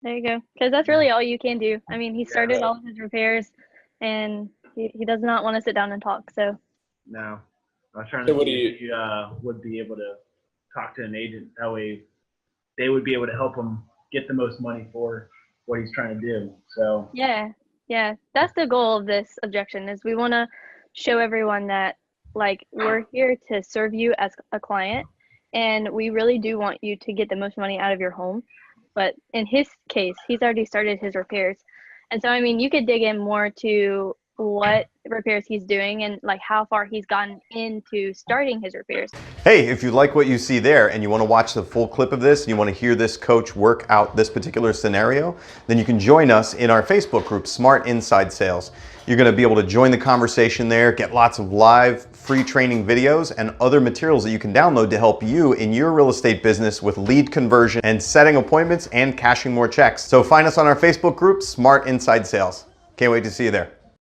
There you go. Because that's really all you can do. I mean, he started all of his repairs, and he does not want to sit down and talk. So No, I was trying So to what see do if you would be able to talk to an agent. That way, they would be able to help him get the most money for what he's trying to do. So yeah, that's the goal of this objection is we want to show everyone that like we're here to serve you as a client, and we really do want you to get the most money out of your home. But in his case, he's already started his repairs. And so, I mean, you could dig in more to what repairs he's doing and like how far he's gotten into starting his repairs. Hey, if you like what you see there and you want to watch the full clip of this and you want to hear this coach work out this particular scenario, then you can join us in our Facebook group, Smart Inside Sales. You're going to be able to join the conversation there, get lots of live free training videos and other materials that you can download to help you in your real estate business with lead conversion and setting appointments and cashing more checks. So find us on our Facebook group, Smart Inside Sales. Can't wait to see you there.